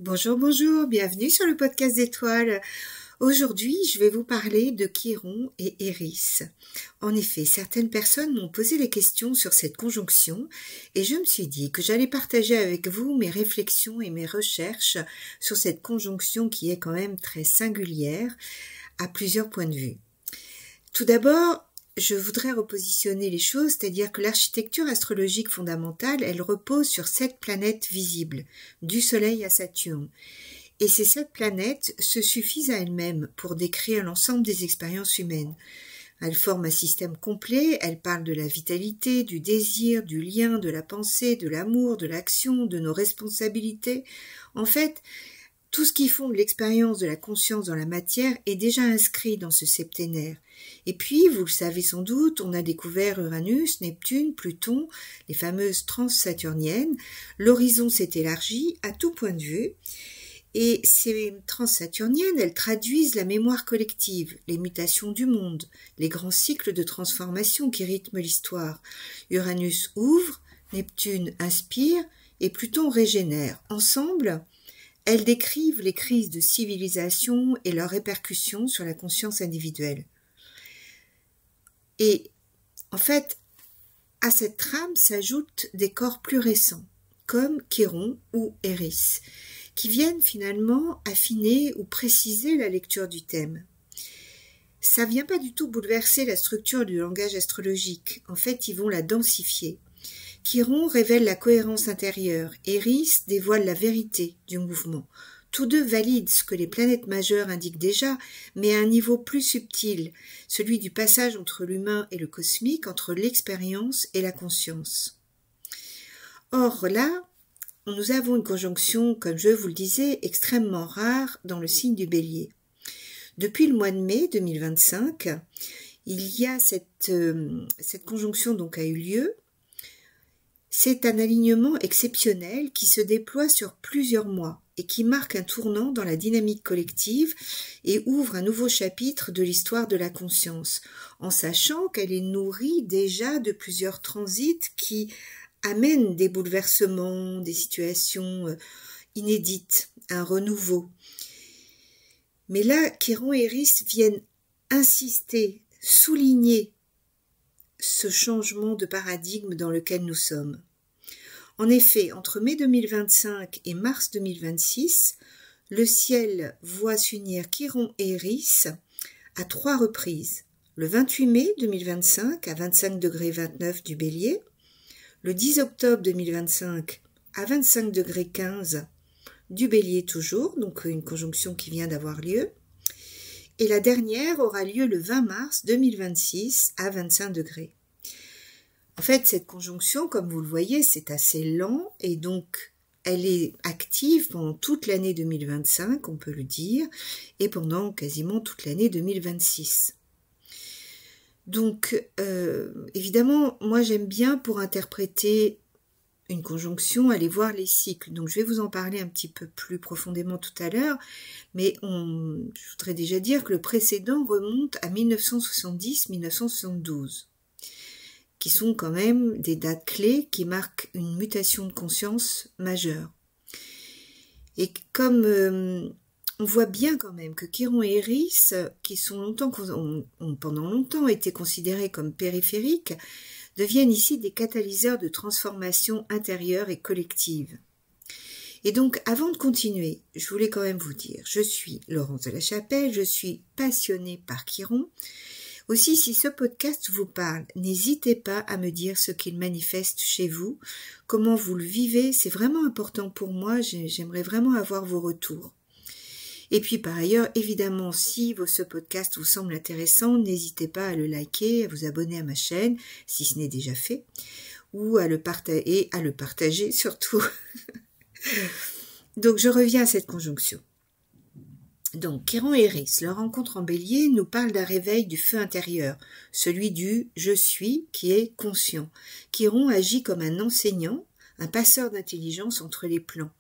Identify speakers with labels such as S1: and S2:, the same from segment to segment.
S1: Bonjour, bonjour, bienvenue sur le podcast d'Étoiles. Aujourd'hui, je vais vous parler de Chiron et Eris. En effet, certaines personnes m'ont posé des questions sur cette conjonction et je me suis dit que j'allais partager avec vous mes réflexions et mes recherches sur cette conjonction qui est quand même très singulière à plusieurs points de vue. Tout d'abord, je voudrais repositionner les choses, c'est-à-dire que l'architecture astrologique fondamentale, elle repose sur 7 planètes visibles, du Soleil à Saturne. Et ces 7 planètes se suffisent à elles-mêmes pour décrire l'ensemble des expériences humaines. Elles forment un système complet, elles parlent de la vitalité, du désir, du lien, de la pensée, de l'amour, de l'action, de nos responsabilités. En fait, tout ce qui fonde l'expérience de la conscience dans la matière est déjà inscrit dans ce septénaire. Et puis, vous le savez sans doute, on a découvert Uranus, Neptune, Pluton, les fameuses transsaturniennes. L'horizon s'est élargi à tout point de vue. Et ces transsaturniennes, elles traduisent la mémoire collective, les mutations du monde, les grands cycles de transformation qui rythment l'histoire. Uranus ouvre, Neptune inspire et Pluton régénère. Ensemble, elles décrivent les crises de civilisation et leurs répercussions sur la conscience individuelle. Et en fait, à cette trame s'ajoutent des corps plus récents, comme Chiron ou Eris, qui viennent finalement affiner ou préciser la lecture du thème. Ça vient pas du tout bouleverser la structure du langage astrologique, en fait ils vont la densifier. Chiron révèle la cohérence intérieure, Eris dévoile la vérité du mouvement. Tous deux valident ce que les planètes majeures indiquent déjà, mais à un niveau plus subtil, celui du passage entre l'humain et le cosmique, entre l'expérience et la conscience. Or là, nous avons une conjonction, comme je vous le disais, extrêmement rare dans le signe du Bélier. Depuis le mois de mai 2025, il y a cette conjonction donc a eu lieu. C'est un alignement exceptionnel qui se déploie sur plusieurs mois et qui marque un tournant dans la dynamique collective et ouvre un nouveau chapitre de l'histoire de la conscience, en sachant qu'elle est nourrie déjà de plusieurs transits qui amènent des bouleversements, des situations inédites, un renouveau. Mais là, Chiron et Eris viennent insister, souligner ce changement de paradigme dans lequel nous sommes. En effet, entre mai 2025 et mars 2026, le ciel voit s'unir Chiron et Eris à 3 reprises. Le 28 mai 2025 à 25 degrés 29 du Bélier, le 10 octobre 2025 à 25 degrés 15 du Bélier toujours, donc une conjonction qui vient d'avoir lieu, et la dernière aura lieu le 20 mars 2026 à 25 degrés. En fait, cette conjonction, comme vous le voyez, c'est assez lent et donc elle est active pendant toute l'année 2025, on peut le dire, et pendant quasiment toute l'année 2026. Donc, évidemment, moi j'aime bien pour interpréter une conjonction, aller voir les cycles. Donc je vais vous en parler un petit peu plus profondément tout à l'heure, mais je voudrais déjà dire que le précédent remonte à 1970-1972, qui sont quand même des dates clés qui marquent une mutation de conscience majeure. Et comme on voit bien quand même que Chiron et Eris, qui ont pendant longtemps été considérés comme périphériques, deviennent ici des catalyseurs de transformation intérieure et collective. Et donc, avant de continuer, je voulais quand même vous dire, je suis Laurence de la Chapelle, je suis passionnée par Chiron. Aussi, si ce podcast vous parle, n'hésitez pas à me dire ce qu'il manifeste chez vous, comment vous le vivez, c'est vraiment important pour moi, j'aimerais vraiment avoir vos retours. Et puis par ailleurs, évidemment, si ce podcast vous semble intéressant, n'hésitez pas à le liker, à vous abonner à ma chaîne, si ce n'est déjà fait, ou à le partager surtout. Donc je reviens à cette conjonction. Donc Chiron et Eris, leur rencontre en Bélier nous parle d'un réveil du feu intérieur, celui du « je suis » qui est conscient. Chiron agit comme un enseignant, un passeur d'intelligence entre les plans.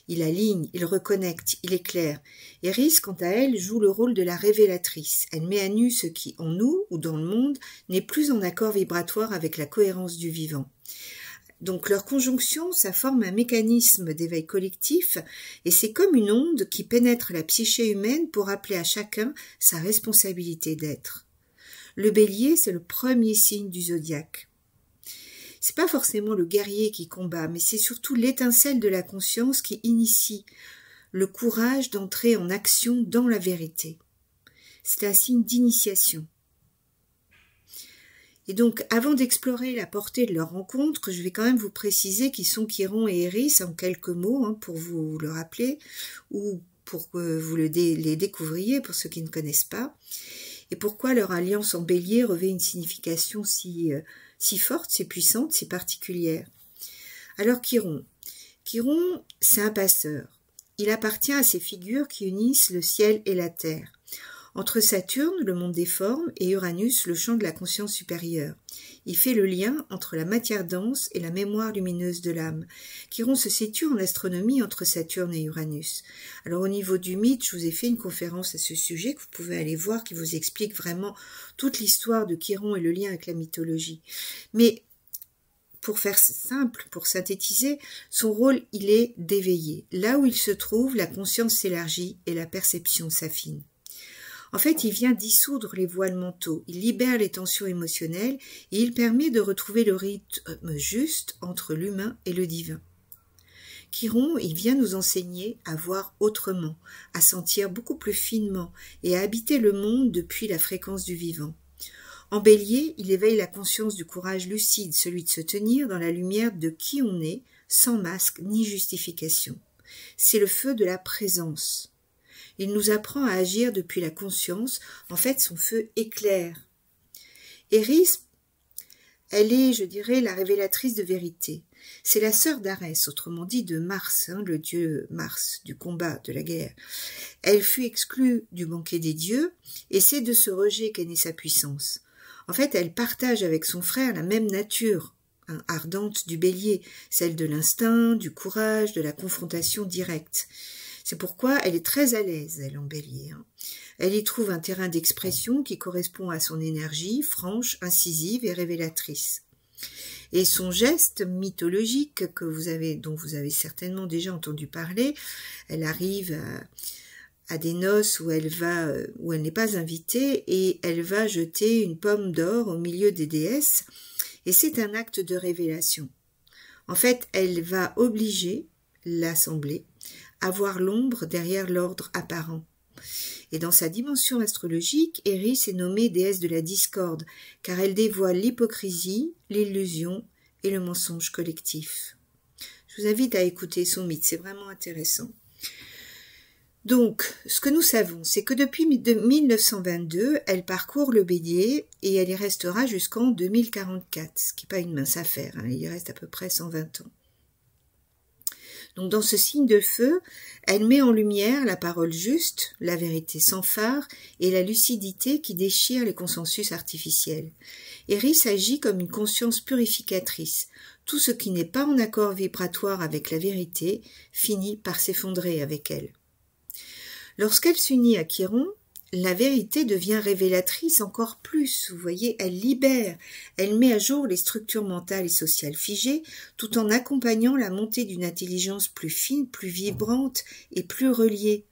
S1: Il aligne, il reconnecte, il éclaire. Eris, quant à elle, joue le rôle de la révélatrice. Elle met à nu ce qui, en nous ou dans le monde, n'est plus en accord vibratoire avec la cohérence du vivant. Donc leur conjonction, ça forme un mécanisme d'éveil collectif et c'est comme une onde qui pénètre la psyché humaine pour rappeler à chacun sa responsabilité d'être. Le bélier, c'est le premier signe du zodiaque. C'est pas forcément le guerrier qui combat, mais c'est surtout l'étincelle de la conscience qui initie le courage d'entrer en action dans la vérité. C'est un signe d'initiation. Et donc, avant d'explorer la portée de leur rencontre, je vais quand même vous préciser qui sont Chiron et Eris en quelques mots, pour vous le rappeler, ou pour que vous les découvriez pour ceux qui ne connaissent pas, et pourquoi leur alliance en bélier revêt une signification si forte, si puissante, si particulière. Alors Chiron, c'est un passeur. Il appartient à ces figures qui unissent le ciel et la terre. Entre Saturne, le monde des formes, et Uranus, le champ de la conscience supérieure. Il fait le lien entre la matière dense et la mémoire lumineuse de l'âme. Chiron se situe en astronomie entre Saturne et Uranus. Alors au niveau du mythe, je vous ai fait une conférence à ce sujet que vous pouvez aller voir, qui vous explique vraiment toute l'histoire de Chiron et le lien avec la mythologie. Mais pour faire simple, pour synthétiser, son rôle, il est d'éveiller. Là où il se trouve, la conscience s'élargit et la perception s'affine. En fait, il vient dissoudre les voiles mentaux, il libère les tensions émotionnelles et il permet de retrouver le rythme juste entre l'humain et le divin. Chiron, il vient nous enseigner à voir autrement, à sentir beaucoup plus finement et à habiter le monde depuis la fréquence du vivant. En bélier, il éveille la conscience du courage lucide, celui de se tenir dans la lumière de qui on est, sans masque ni justification. C'est le feu de la présence. Il nous apprend à agir depuis la conscience. En fait, son feu éclaire. Eris, elle est, je dirais, la révélatrice de vérité. C'est la sœur d'Arès, autrement dit de Mars, le dieu Mars, du combat, de la guerre. Elle fut exclue du banquet des dieux, et c'est de ce rejet qu'est née sa puissance. En fait, elle partage avec son frère la même nature, ardente du bélier, celle de l'instinct, du courage, de la confrontation directe. C'est pourquoi elle est très à l'aise, elle, en bélier. Elle y trouve un terrain d'expression qui correspond à son énergie, franche, incisive et révélatrice. Et son geste mythologique dont vous avez certainement déjà entendu parler, elle arrive à des noces où elle n'est pas invitée et elle va jeter une pomme d'or au milieu des déesses et c'est un acte de révélation. En fait, elle va obliger l'assemblée à voir l'ombre derrière l'ordre apparent. Et dans sa dimension astrologique, Eris est nommée déesse de la discorde, car elle dévoile l'hypocrisie, l'illusion et le mensonge collectif. Je vous invite à écouter son mythe, c'est vraiment intéressant. Donc, ce que nous savons, c'est que depuis 1922, elle parcourt le bélier et elle y restera jusqu'en 2044, ce qui n'est pas une mince affaire, il y reste à peu près 120 ans. Donc dans ce signe de feu, elle met en lumière la parole juste, la vérité sans phare et la lucidité qui déchire les consensus artificiels. Eris agit comme une conscience purificatrice. Tout ce qui n'est pas en accord vibratoire avec la vérité finit par s'effondrer avec elle. Lorsqu'elle s'unit à Chiron, la vérité devient révélatrice encore plus, vous voyez, elle libère, elle met à jour les structures mentales et sociales figées, tout en accompagnant la montée d'une intelligence plus fine, plus vibrante et plus reliée.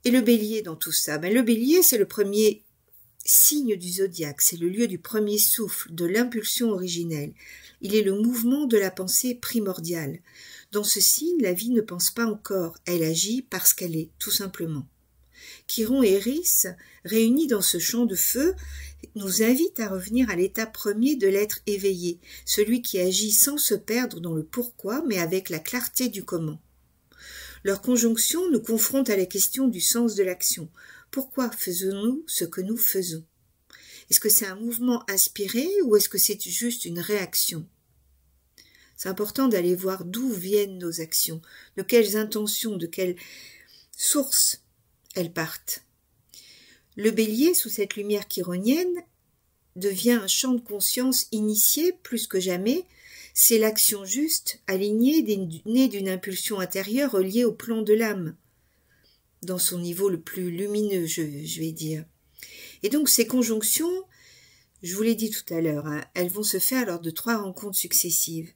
S1: Et le bélier dans tout ça, le bélier c'est le premier signe du zodiaque, c'est le lieu du premier souffle, de l'impulsion originelle. Il est le mouvement de la pensée primordiale. Dans ce signe, la vie ne pense pas encore, elle agit parce qu'elle est, tout simplement. Chiron et Eris, réunis dans ce champ de feu, nous invitent à revenir à l'état premier de l'être éveillé, celui qui agit sans se perdre dans le pourquoi, mais avec la clarté du comment. Leur conjonction nous confronte à la question du sens de l'action. Pourquoi faisons-nous ce que nous faisons? Est-ce que c'est un mouvement inspiré ou est-ce que c'est juste une réaction? C'est important d'aller voir d'où viennent nos actions, de quelles intentions, de quelles sources elles partent. Le bélier, sous cette lumière chironienne, devient un champ de conscience initié plus que jamais. C'est l'action juste, alignée, née d'une impulsion intérieure reliée au plan de l'âme, dans son niveau le plus lumineux, je vais dire. Et donc ces conjonctions, Je vous l'ai dit tout à l'heure, hein, elles vont se faire lors de 3 rencontres successives.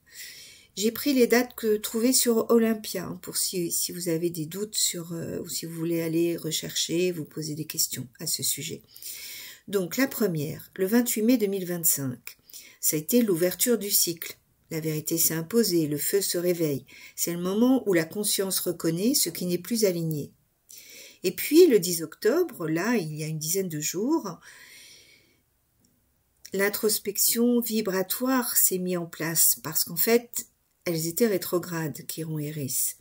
S1: J'ai pris les dates trouvées sur Olympia, hein, pour si vous avez des doutes sur, ou si vous voulez aller rechercher, vous poser des questions à ce sujet. Donc la première, le 28 mai 2025, ça a été l'ouverture du cycle. La vérité s'est imposée, le feu se réveille. C'est le moment où la conscience reconnaît ce qui n'est plus aligné. Et puis le 10 octobre, là, il y a une dizaine de jours, l'introspection vibratoire s'est mise en place parce qu'en fait, elles étaient rétrogrades, Chiron et Eris.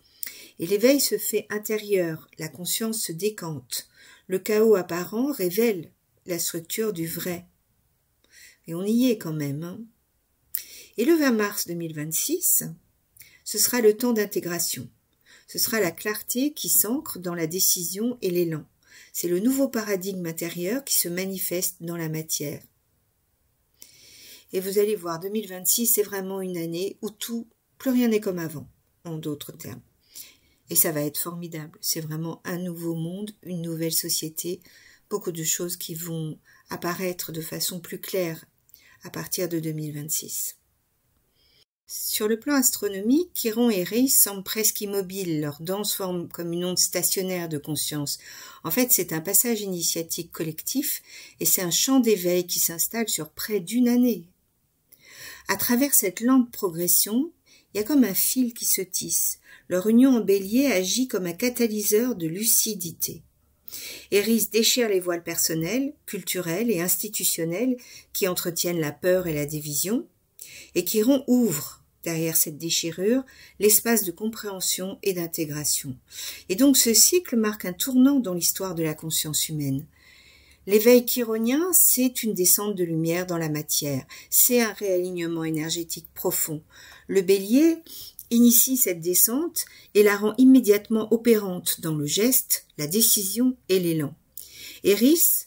S1: Et l'éveil se fait intérieur, la conscience se décante. Le chaos apparent révèle la structure du vrai. Et on y est quand même. Hein. Et le 20 mars 2026, ce sera le temps d'intégration. Ce sera la clarté qui s'ancre dans la décision et l'élan. C'est le nouveau paradigme intérieur qui se manifeste dans la matière. Et vous allez voir, 2026, c'est vraiment une année où plus rien n'est comme avant, en d'autres termes. Et ça va être formidable. C'est vraiment un nouveau monde, une nouvelle société, beaucoup de choses qui vont apparaître de façon plus claire à partir de 2026. Sur le plan astronomique, Chiron et Eris semblent presque immobiles, leur danse forme comme une onde stationnaire de conscience. En fait, c'est un passage initiatique collectif et c'est un champ d'éveil qui s'installe sur près d'une année. À travers cette lente progression, il y a comme un fil qui se tisse. Leur union en bélier agit comme un catalyseur de lucidité. Eris déchire les voiles personnels, culturels et institutionnels qui entretiennent la peur et la division, et Chiron ouvre, derrière cette déchirure, l'espace de compréhension et d'intégration. Et donc ce cycle marque un tournant dans l'histoire de la conscience humaine. L'éveil chironien, c'est une descente de lumière dans la matière, c'est un réalignement énergétique profond. Le bélier initie cette descente et la rend immédiatement opérante dans le geste, la décision et l'élan. Eris,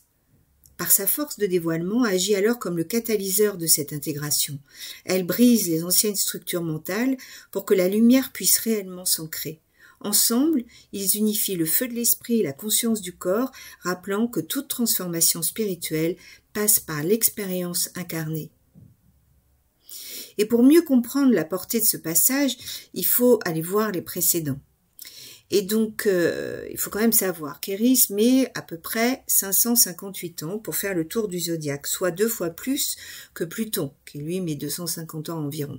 S1: par sa force de dévoilement, agit alors comme le catalyseur de cette intégration. Elle brise les anciennes structures mentales pour que la lumière puisse réellement s'ancrer. Ensemble, ils unifient le feu de l'esprit et la conscience du corps, rappelant que toute transformation spirituelle passe par l'expérience incarnée. Et pour mieux comprendre la portée de ce passage, il faut aller voir les précédents. Et donc, il faut quand même savoir qu'Eris met à peu près 558 ans pour faire le tour du zodiaque, soit 2 fois plus que Pluton, qui lui met 250 ans environ.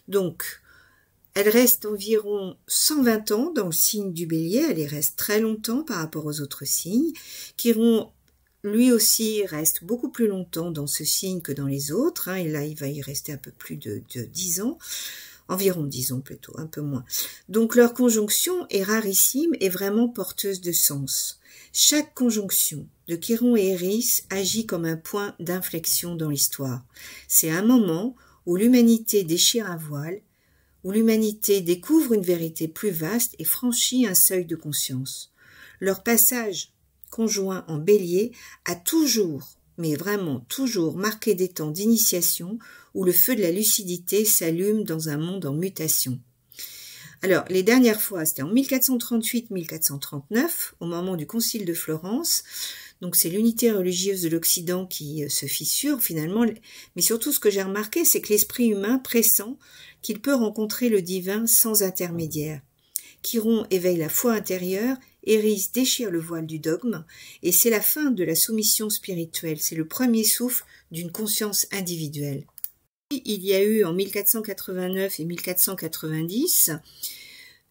S1: Donc, elle reste environ 120 ans dans le signe du Bélier, elle y reste très longtemps par rapport aux autres signes. Chiron, lui aussi, reste beaucoup plus longtemps dans ce signe que dans les autres, hein, et là, il va y rester un peu plus de 10 ans. Environ 10 ans plutôt, un peu moins. Donc leur conjonction est rarissime et vraiment porteuse de sens. Chaque conjonction de Chiron et Eris agit comme un point d'inflexion dans l'histoire. C'est un moment où l'humanité déchire un voile, où l'humanité découvre une vérité plus vaste et franchit un seuil de conscience. Leur passage conjoint en Bélier a toujours, mais vraiment toujours, marqué des temps d'initiation où le feu de la lucidité s'allume dans un monde en mutation. Alors, les dernières fois, c'était en 1438-1439, au moment du Concile de Florence. Donc, c'est l'unité religieuse de l'Occident qui se fissure, finalement. Mais surtout, ce que j'ai remarqué, c'est que l'esprit humain pressent qu'il peut rencontrer le divin sans intermédiaire. Chiron éveille la foi intérieure, Eris déchire le voile du dogme, et c'est la fin de la soumission spirituelle, c'est le premier souffle d'une conscience individuelle. Il y a eu en 1489 et 1490,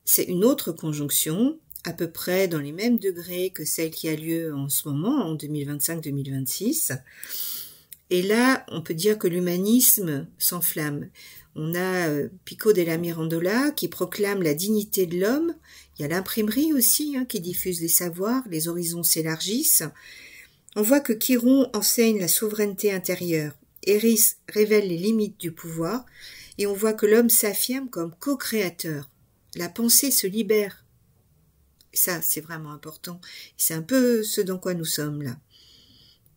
S1: c'est une autre conjonction, à peu près dans les mêmes degrés que celle qui a lieu en ce moment, en 2025-2026. Et là, on peut dire que l'humanisme s'enflamme. On a Pico della Mirandola qui proclame la dignité de l'homme. Il y a l'imprimerie aussi qui diffuse les savoirs, les horizons s'élargissent. On voit que Chiron enseigne la souveraineté intérieure. Eris révèle les limites du pouvoir et on voit que l'homme s'affirme comme co-créateur. La pensée se libère. Ça, c'est vraiment important. C'est un peu ce dans quoi nous sommes là.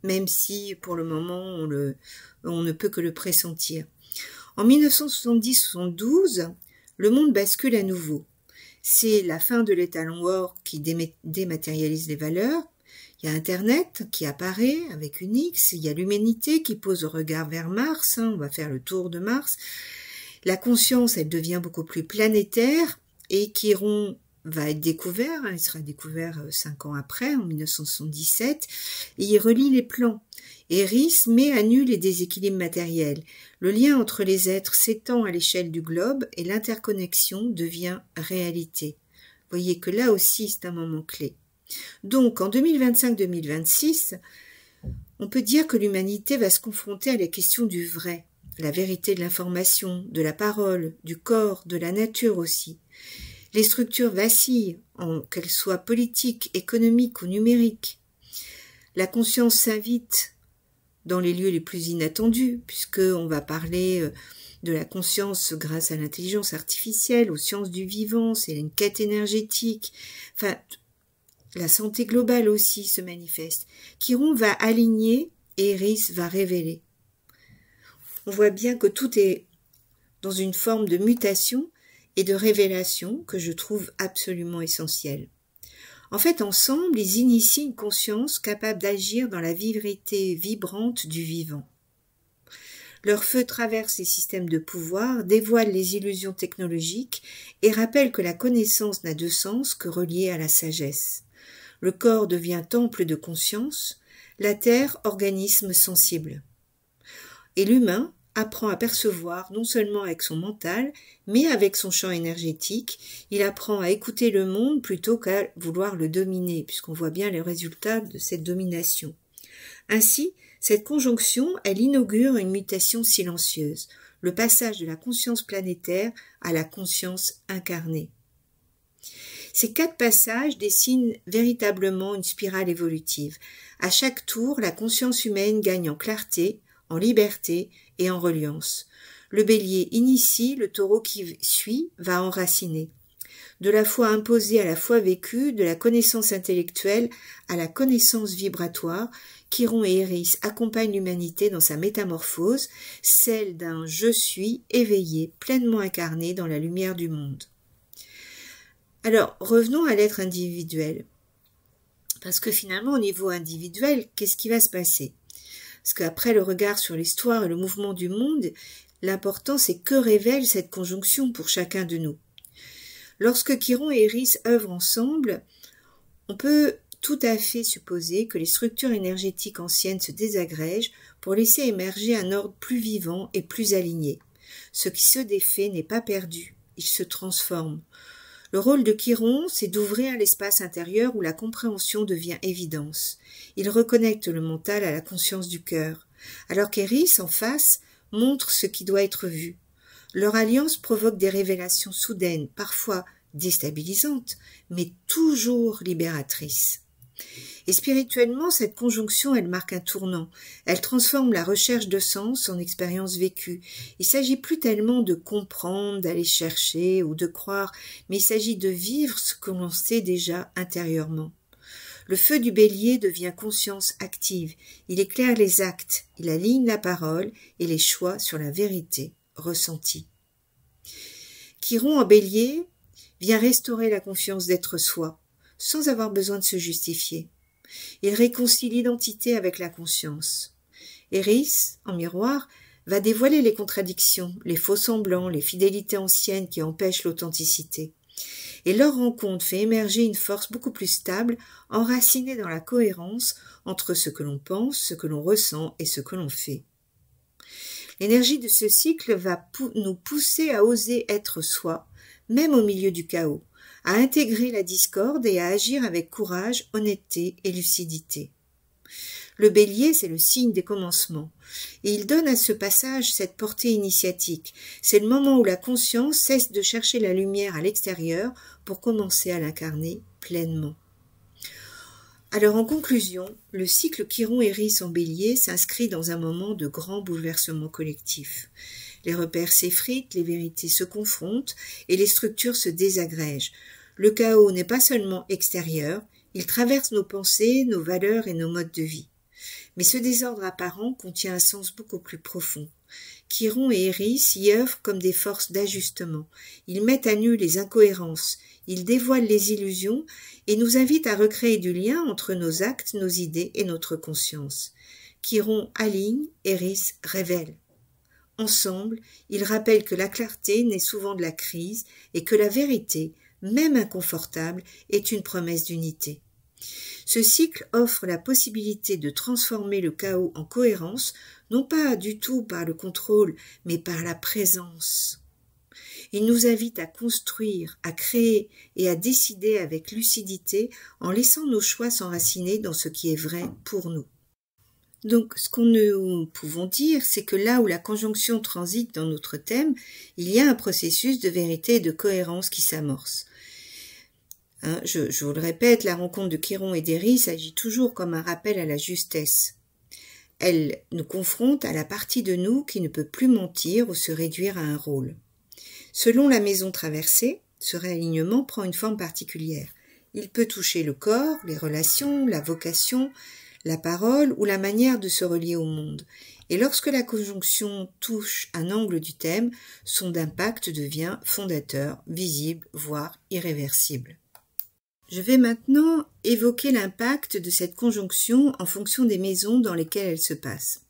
S1: Même si, pour le moment, on ne peut que le pressentir. En 1970-72, le monde bascule à nouveau. C'est la fin de l'étalon or qui dématérialise les valeurs. Il y a Internet qui apparaît avec une X, il y a l'humanité qui pose le regard vers Mars, on va faire le tour de Mars. La conscience, elle devient beaucoup plus planétaire et Chiron va être découvert, il sera découvert 5 ans après, en 1977, et il relie les plans. Eris met à nu les déséquilibres matériels. Le lien entre les êtres s'étend à l'échelle du globe et l'interconnexion devient réalité. Vous voyez que là aussi, c'est un moment clé. Donc, en 2025-2026, on peut dire que l'humanité va se confronter à la question du vrai, la vérité de l'information, de la parole, du corps, de la nature aussi. Les structures vacillent, qu'elles soient politiques, économiques ou numériques. La conscience s'invite dans les lieux les plus inattendus, puisqu'on va parler de la conscience grâce à l'intelligence artificielle, aux sciences du vivant, c'est une quête énergétique. Enfin, la santé globale aussi se manifeste. Chiron va aligner et Eris va révéler. On voit bien que tout est dans une forme de mutation et de révélation que je trouve absolument essentielle. En fait, ensemble, ils initient une conscience capable d'agir dans la vérité vibrante du vivant. Leur feu traverse les systèmes de pouvoir, dévoile les illusions technologiques et rappelle que la connaissance n'a de sens que reliée à la sagesse. Le corps devient temple de conscience, la terre organisme sensible. Et l'humain apprend à percevoir non seulement avec son mental, mais avec son champ énergétique. Il apprend à écouter le monde plutôt qu'à vouloir le dominer, puisqu'on voit bien les résultats de cette domination. Ainsi, cette conjonction, elle inaugure une mutation silencieuse, le passage de la conscience planétaire à la conscience incarnée. Ces 4 passages dessinent véritablement une spirale évolutive. À chaque tour, la conscience humaine gagne en clarté, en liberté et en reliance. Le bélier initie, le taureau qui suit va enraciner. De la foi imposée à la foi vécue, de la connaissance intellectuelle à la connaissance vibratoire, Chiron et Eris accompagnent l'humanité dans sa métamorphose, celle d'un « je suis » éveillé, pleinement incarné dans la lumière du monde. Alors, revenons à l'être individuel. Parce que finalement, au niveau individuel, qu'est-ce qui va se passer ? Parce qu'après le regard sur l'histoire et le mouvement du monde, l'important c'est que révèle cette conjonction pour chacun de nous. Lorsque Chiron et Eris œuvrent ensemble, on peut tout à fait supposer que les structures énergétiques anciennes se désagrègent pour laisser émerger un ordre plus vivant et plus aligné. Ce qui se défait n'est pas perdu, il se transforme. Le rôle de Chiron, c'est d'ouvrir l'espace intérieur où la compréhension devient évidence. Il reconnecte le mental à la conscience du cœur, alors qu'Eris, en face, montre ce qui doit être vu. Leur alliance provoque des révélations soudaines, parfois déstabilisantes, mais toujours libératrices. Et spirituellement, cette conjonction, elle marque un tournant. Elle transforme la recherche de sens en expérience vécue. Il s'agit plus tellement de comprendre, d'aller chercher ou de croire, mais il s'agit de vivre ce que l'on sait déjà intérieurement. Le feu du bélier devient conscience active. Il éclaire les actes, il aligne la parole et les choix sur la vérité ressentie. Chiron en bélier vient restaurer la confiance d'être soi, sans avoir besoin de se justifier. Il réconcilie l'identité avec la conscience. Eris, en miroir, va dévoiler les contradictions, les faux semblants, les fidélités anciennes qui empêchent l'authenticité. Et leur rencontre fait émerger une force beaucoup plus stable, enracinée dans la cohérence entre ce que l'on pense, ce que l'on ressent et ce que l'on fait. L'énergie de ce cycle va nous pousser à oser être soi, même au milieu du chaos, à intégrer la discorde et à agir avec courage, honnêteté et lucidité. Le bélier, c'est le signe des commencements, et il donne à ce passage cette portée initiatique. C'est le moment où la conscience cesse de chercher la lumière à l'extérieur pour commencer à l'incarner pleinement. Alors en conclusion, le cycle Chiron-Eris en bélier s'inscrit dans un moment de grand bouleversement collectif. Les repères s'effritent, les vérités se confrontent et les structures se désagrègent. Le chaos n'est pas seulement extérieur, il traverse nos pensées, nos valeurs et nos modes de vie. Mais ce désordre apparent contient un sens beaucoup plus profond. Chiron et Éris y œuvrent comme des forces d'ajustement. Ils mettent à nu les incohérences, ils dévoilent les illusions et nous invitent à recréer du lien entre nos actes, nos idées et notre conscience. Chiron aligne, Éris révèle. Ensemble, ils rappellent que la clarté naît souvent de la crise et que la vérité, même inconfortable, est une promesse d'unité. Ce cycle offre la possibilité de transformer le chaos en cohérence, non pas du tout par le contrôle, mais par la présence. Il nous invite à construire, à créer et à décider avec lucidité en laissant nos choix s'enraciner dans ce qui est vrai pour nous. Donc, ce que nous pouvons dire, c'est que là où la conjonction transite dans notre thème, il y a un processus de vérité et de cohérence qui s'amorce. Je vous le répète, la rencontre de Chiron et d'Éris agit toujours comme un rappel à la justesse. Elle nous confronte à la partie de nous qui ne peut plus mentir ou se réduire à un rôle. Selon la maison traversée, ce réalignement prend une forme particulière. Il peut toucher le corps, les relations, la vocation, la parole ou la manière de se relier au monde. Et lorsque la conjonction touche un angle du thème, son impact devient fondateur, visible, voire irréversible. Je vais maintenant évoquer l'impact de cette conjonction en fonction des maisons dans lesquelles elle se passe.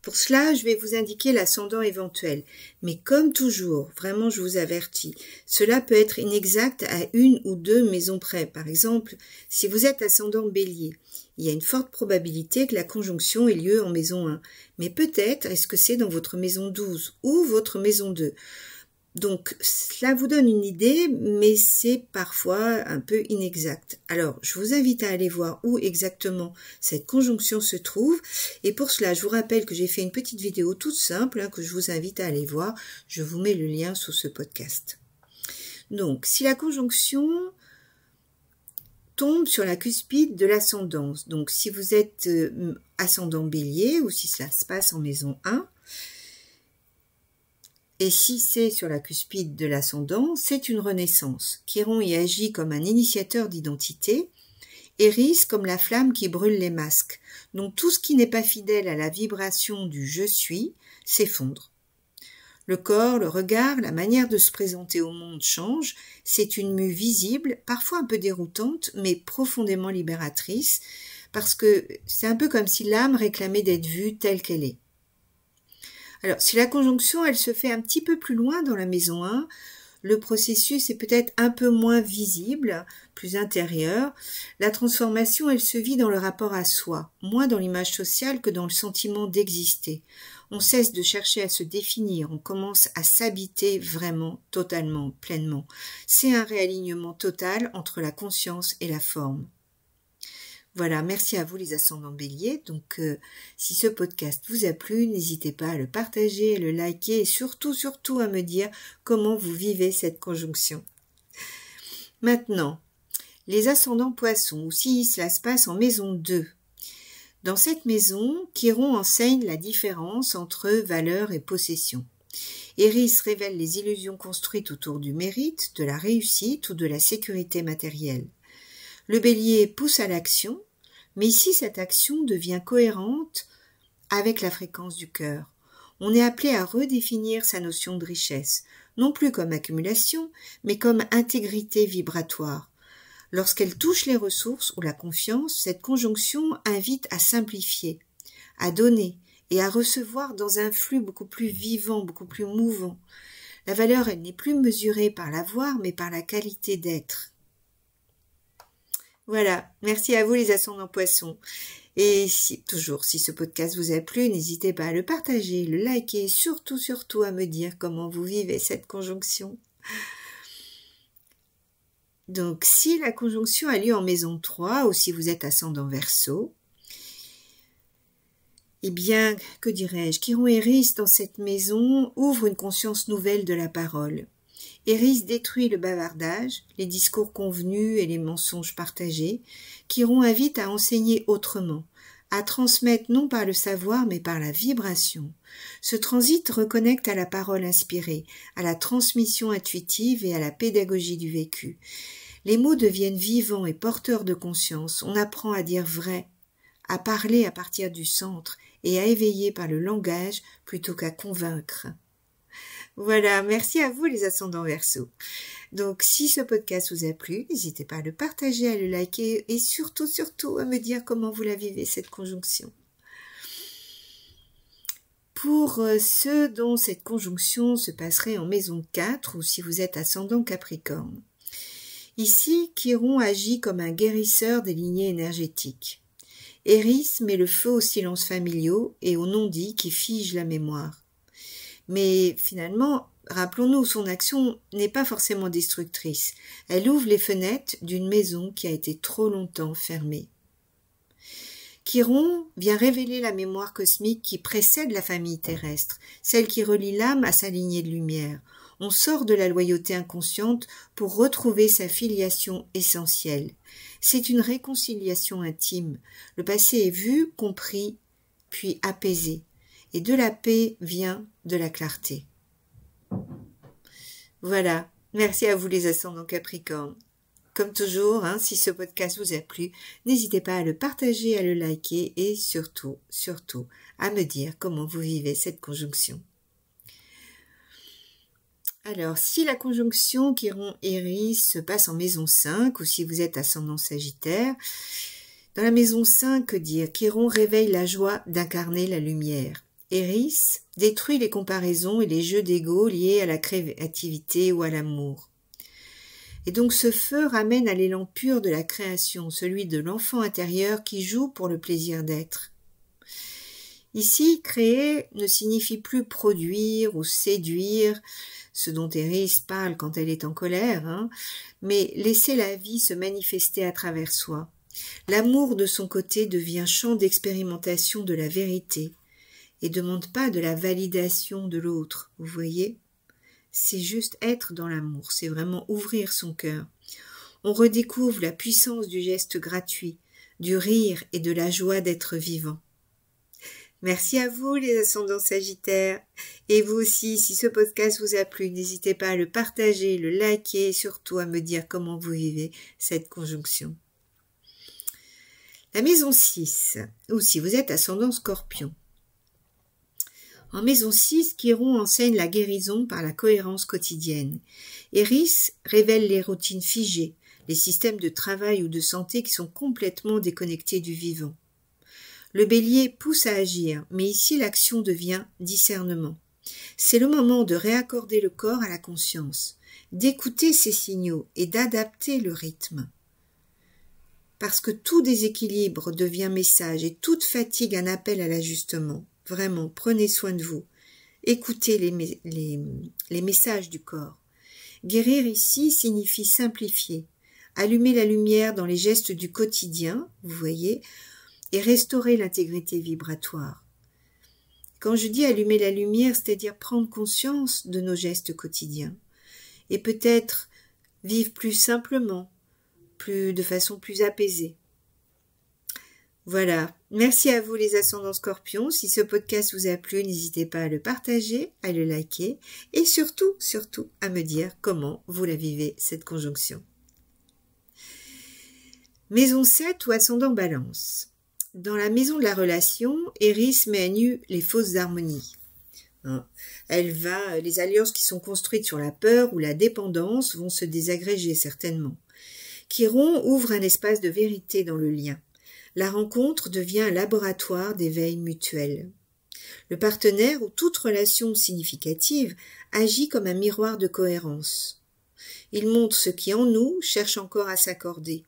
S1: Pour cela, je vais vous indiquer l'ascendant éventuel. Mais comme toujours, vraiment je vous avertis, cela peut être inexact à une ou deux maisons près. Par exemple, si vous êtes ascendant Bélier, il y a une forte probabilité que la conjonction ait lieu en maison 1. Mais peut-être est-ce que c'est dans votre maison 12 ou votre maison 2. Donc, cela vous donne une idée, mais c'est parfois un peu inexact. Alors, je vous invite à aller voir où exactement cette conjonction se trouve. Et pour cela, je vous rappelle que j'ai fait une petite vidéo toute simple que je vous invite à aller voir. Je vous mets le lien sous ce podcast. Donc, si la conjonction tombe sur la cuspide de l'ascendance, donc si vous êtes ascendant Bélier ou si cela se passe en maison 1, et si c'est sur la cuspide de l'ascendant, c'est une renaissance. Chiron y agit comme un initiateur d'identité, Éris comme la flamme qui brûle les masques. Donc tout ce qui n'est pas fidèle à la vibration du « je suis » s'effondre. Le corps, le regard, la manière de se présenter au monde change. C'est une mue visible, parfois un peu déroutante, mais profondément libératrice, parce que c'est un peu comme si l'âme réclamait d'être vue telle qu'elle est. Alors, si la conjonction, elle se fait un petit peu plus loin dans la maison 1, le processus est peut-être un peu moins visible, plus intérieur. La transformation, elle se vit dans le rapport à soi, moins dans l'image sociale que dans le sentiment d'exister. On cesse de chercher à se définir, on commence à s'habiter vraiment, totalement, pleinement. C'est un réalignement total entre la conscience et la forme. Voilà, merci à vous les ascendants Bélier. Donc, si ce podcast vous a plu, n'hésitez pas à le partager, à le liker et surtout à me dire comment vous vivez cette conjonction. Maintenant, les ascendants Poissons, ou si cela se passe en maison 2. Dans cette maison, Chiron enseigne la différence entre valeur et possession. Éris révèle les illusions construites autour du mérite, de la réussite ou de la sécurité matérielle. Le Bélier pousse à l'action, mais ici cette action devient cohérente avec la fréquence du cœur. On est appelé à redéfinir sa notion de richesse, non plus comme accumulation, mais comme intégrité vibratoire. Lorsqu'elle touche les ressources ou la confiance, cette conjonction invite à simplifier, à donner et à recevoir dans un flux beaucoup plus vivant, beaucoup plus mouvant. La valeur, elle n'est plus mesurée par l'avoir, mais par la qualité d'être. Voilà, merci à vous les ascendants Poissons. Et si ce podcast vous a plu, n'hésitez pas à le partager, le liker, surtout à me dire comment vous vivez cette conjonction. Donc, si la conjonction a lieu en maison 3 ou si vous êtes ascendant Verseau, eh bien, que dirais-je, Chiron et Éris dans cette maison ouvre une conscience nouvelle de la parole. Éris détruit le bavardage, les discours convenus et les mensonges partagés. Chiron invite à enseigner autrement, à transmettre non par le savoir mais par la vibration. Ce transit reconnecte à la parole inspirée, à la transmission intuitive et à la pédagogie du vécu. Les mots deviennent vivants et porteurs de conscience. On apprend à dire vrai, à parler à partir du centre et à éveiller par le langage plutôt qu'à convaincre. Voilà, merci à vous les ascendants Verseau. Donc si ce podcast vous a plu, n'hésitez pas à le partager, à le liker et surtout à me dire comment vous la vivez cette conjonction. Pour ceux dont cette conjonction se passerait en maison 4 ou si vous êtes ascendant Capricorne. Ici, Chiron agit comme un guérisseur des lignées énergétiques. Eris met le feu aux silences familiaux et aux non-dits qui figent la mémoire. Mais finalement, rappelons-nous, son action n'est pas forcément destructrice. Elle ouvre les fenêtres d'une maison qui a été trop longtemps fermée. Chiron vient révéler la mémoire cosmique qui précède la famille terrestre, celle qui relie l'âme à sa lignée de lumière. On sort de la loyauté inconsciente pour retrouver sa filiation essentielle. C'est une réconciliation intime. Le passé est vu, compris, puis apaisé. Et de la paix vient de la clarté. Voilà, merci à vous les ascendants Capricorne. Comme toujours, si ce podcast vous a plu, n'hésitez pas à le partager, à le liker et surtout, à me dire comment vous vivez cette conjonction. Alors, si la conjonction Chiron-Éris se passe en maison 5 ou si vous êtes ascendant Sagittaire, dans la maison 5, que dire? Chiron réveille la joie d'incarner la lumière. Éris détruit les comparaisons et les jeux d'ego liés à la créativité ou à l'amour. Et donc ce feu ramène à l'élan pur de la création, celui de l'enfant intérieur qui joue pour le plaisir d'être. Ici, créer ne signifie plus produire ou séduire, ce dont Éris parle quand elle est en colère, mais laisser la vie se manifester à travers soi. L'amour de son côté devient champ d'expérimentation de la vérité et demande pas de la validation de l'autre, vous voyez ? C'est juste être dans l'amour, c'est vraiment ouvrir son cœur. On redécouvre la puissance du geste gratuit, du rire et de la joie d'être vivant. Merci à vous les ascendants Sagittaires. Et vous aussi, si ce podcast vous a plu, n'hésitez pas à le partager, le liker et surtout à me dire comment vous vivez cette conjonction. La maison 6, ou si vous êtes ascendant Scorpion. En maison 6, Chiron enseigne la guérison par la cohérence quotidienne. Éris révèle les routines figées, les systèmes de travail ou de santé qui sont complètement déconnectés du vivant. Le bélier pousse à agir, mais ici l'action devient discernement. C'est le moment de réaccorder le corps à la conscience, d'écouter ses signaux et d'adapter le rythme. Parce que tout déséquilibre devient message et toute fatigue un appel à l'ajustement. Vraiment, prenez soin de vous. Écoutez les messages du corps. Guérir ici signifie simplifier, allumer la lumière dans les gestes du quotidien, vous voyez, et restaurer l'intégrité vibratoire. Quand je dis allumer la lumière, c'est-à-dire prendre conscience de nos gestes quotidiens et peut-être vivre plus simplement, de façon plus apaisée. Voilà, merci à vous les ascendants Scorpions. Si ce podcast vous a plu, n'hésitez pas à le partager, à le liker et surtout à me dire comment vous la vivez cette conjonction. Maison 7 ou ascendant Balance. Dans la maison de la relation, Éris met à nu les fausses harmonies. Les alliances qui sont construites sur la peur ou la dépendance vont se désagréger certainement. Chiron ouvre un espace de vérité dans le lien. La rencontre devient un laboratoire d'éveil mutuel. Le partenaire ou toute relation significative agit comme un miroir de cohérence. Il montre ce qui en nous cherche encore à s'accorder.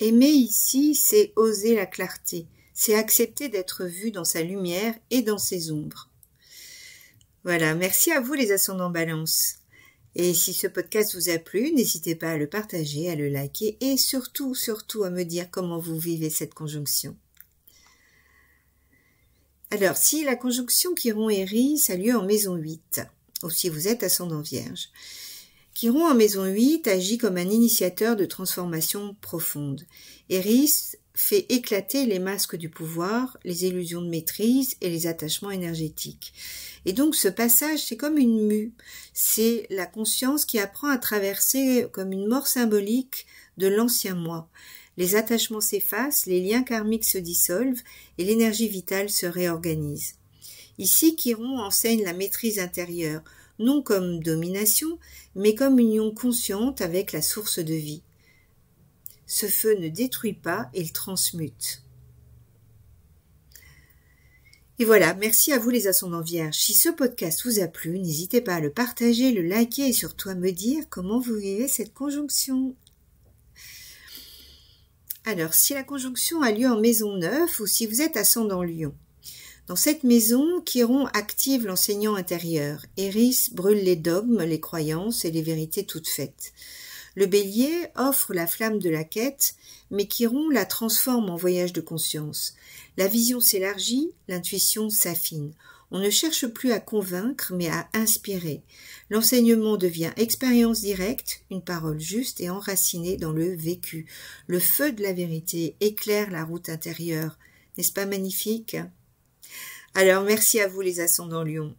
S1: Aimer ici, c'est oser la clarté, c'est accepter d'être vu dans sa lumière et dans ses ombres. Voilà, merci à vous les ascendants Balance. Et si ce podcast vous a plu, n'hésitez pas à le partager, à le liker et surtout à me dire comment vous vivez cette conjonction. Alors, si la conjonction Chiron-Éris a lieu en maison 8, ou si vous êtes ascendant Vierge, Chiron en maison 8 agit comme un initiateur de transformation profonde. Éris fait éclater les masques du pouvoir, les illusions de maîtrise et les attachements énergétiques. Et donc ce passage, c'est comme une mue, c'est la conscience qui apprend à traverser comme une mort symbolique de l'ancien moi. Les attachements s'effacent, les liens karmiques se dissolvent et l'énergie vitale se réorganise. Ici, Chiron enseigne la maîtrise intérieure, non comme domination, mais comme union consciente avec la source de vie. Ce feu ne détruit pas, il transmute. Et voilà, merci à vous les ascendants vierges. Si ce podcast vous a plu, n'hésitez pas à le partager, le liker et surtout à me dire comment vous vivez cette conjonction. Alors, si la conjonction a lieu en maison 9 ou si vous êtes ascendant Lion, dans cette maison, Chiron active l'enseignant intérieur. Eris brûle les dogmes, les croyances et les vérités toutes faites. Le Bélier offre la flamme de la quête, mais Chiron la transforme en voyage de conscience. La vision s'élargit, l'intuition s'affine. On ne cherche plus à convaincre, mais à inspirer. L'enseignement devient expérience directe, une parole juste et enracinée dans le vécu. Le feu de la vérité éclaire la route intérieure. N'est-ce pas magnifique ? Alors, merci à vous les ascendants Lion.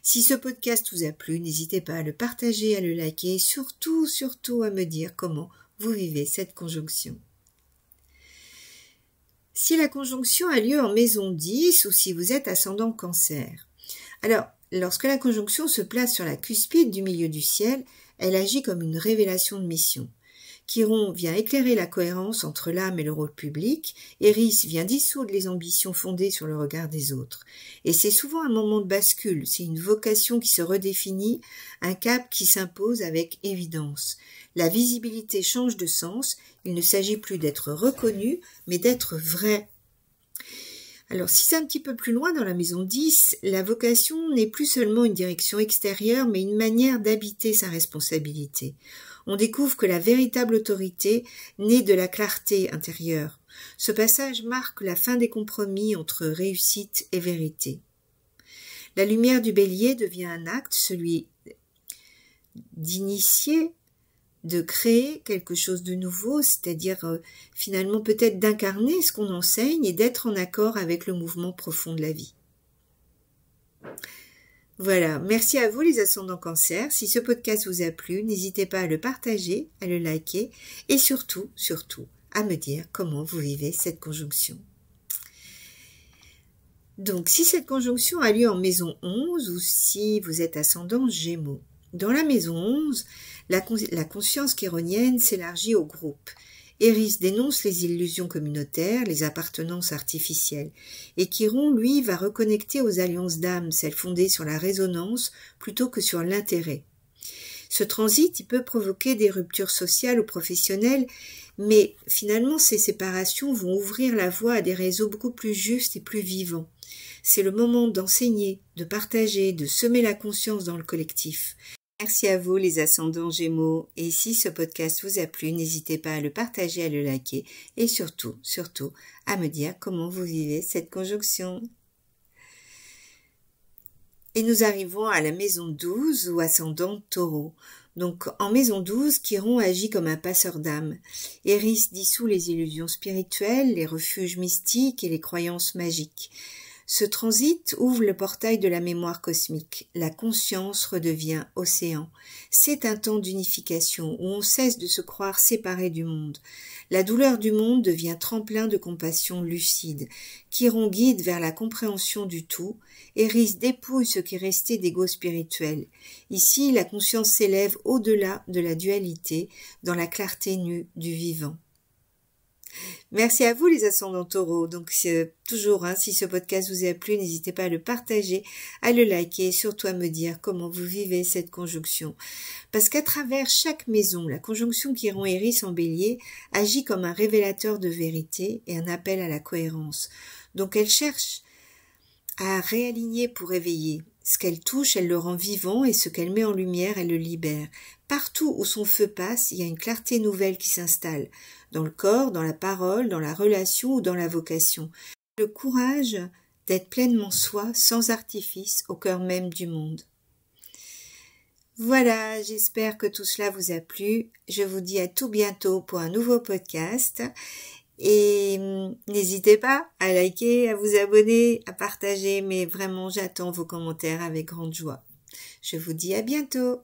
S1: Si ce podcast vous a plu, n'hésitez pas à le partager, à le liker et surtout à me dire comment vous vivez cette conjonction. Si la conjonction a lieu en maison 10 ou si vous êtes ascendant Cancer. Alors, lorsque la conjonction se place sur la cuspide du milieu du ciel, elle agit comme une révélation de mission. Chiron vient éclairer la cohérence entre l'âme et le rôle public, Eris vient dissoudre les ambitions fondées sur le regard des autres. Et c'est souvent un moment de bascule, c'est une vocation qui se redéfinit, un cap qui s'impose avec évidence. La visibilité change de sens, il ne s'agit plus d'être reconnu, mais d'être vrai. Alors, si c'est un petit peu plus loin dans la maison 10, la vocation n'est plus seulement une direction extérieure, mais une manière d'habiter sa responsabilité. On découvre que la véritable autorité naît de la clarté intérieure. Ce passage marque la fin des compromis entre réussite et vérité. La lumière du Bélier devient un acte, celui d'initier, de créer quelque chose de nouveau, c'est-à-dire finalement peut-être d'incarner ce qu'on enseigne et d'être en accord avec le mouvement profond de la vie. Voilà, merci à vous les ascendants Cancer. Si ce podcast vous a plu, n'hésitez pas à le partager, à le liker et surtout, à me dire comment vous vivez cette conjonction. Donc, si cette conjonction a lieu en maison 11 ou si vous êtes ascendant Gémeaux. Dans la maison 11, la conscience chironienne s'élargit au groupe. Eris dénonce les illusions communautaires, les appartenances artificielles. Et Chiron, lui, va reconnecter aux alliances d'âme, celles fondées sur la résonance plutôt que sur l'intérêt. Ce transit, il peut provoquer des ruptures sociales ou professionnelles, mais finalement, ces séparations vont ouvrir la voie à des réseaux beaucoup plus justes et plus vivants. C'est le moment d'enseigner, de partager, de semer la conscience dans le collectif. Merci à vous les ascendants Gémeaux et si ce podcast vous a plu, n'hésitez pas à le partager, à le liker et surtout à me dire comment vous vivez cette conjonction. Et nous arrivons à la maison 12 ou ascendant Taureau. Donc en maison 12, Chiron agit comme un passeur d'âme. Eris dissout les illusions spirituelles, les refuges mystiques et les croyances magiques. Ce transit ouvre le portail de la mémoire cosmique. La conscience redevient océan. C'est un temps d'unification où on cesse de se croire séparé du monde. La douleur du monde devient tremplin de compassion lucide. Chiron guide vers la compréhension du tout. Eris dépouille ce qui restait d'ego spirituel. Ici, la conscience s'élève au-delà de la dualité, dans la clarté nue du vivant. Merci à vous les ascendants Taureaux. Donc toujours, si ce podcast vous a plu, n'hésitez pas à le partager, à le liker et surtout à me dire comment vous vivez cette conjonction. Parce qu'à travers chaque maison, la conjonction Chiron-Eris en Bélier agit comme un révélateur de vérité et un appel à la cohérence. Donc elle cherche à réaligner pour éveiller. Ce qu'elle touche, elle le rend vivant et ce qu'elle met en lumière, elle le libère. Partout où son feu passe, il y a une clarté nouvelle qui s'installe. Dans le corps, dans la parole, dans la relation ou dans la vocation. Le courage d'être pleinement soi, sans artifice, au cœur même du monde. Voilà, j'espère que tout cela vous a plu. Je vous dis à tout bientôt pour un nouveau podcast. Et n'hésitez pas à liker, à vous abonner, à partager, mais vraiment j'attends vos commentaires avec grande joie. Je vous dis à bientôt.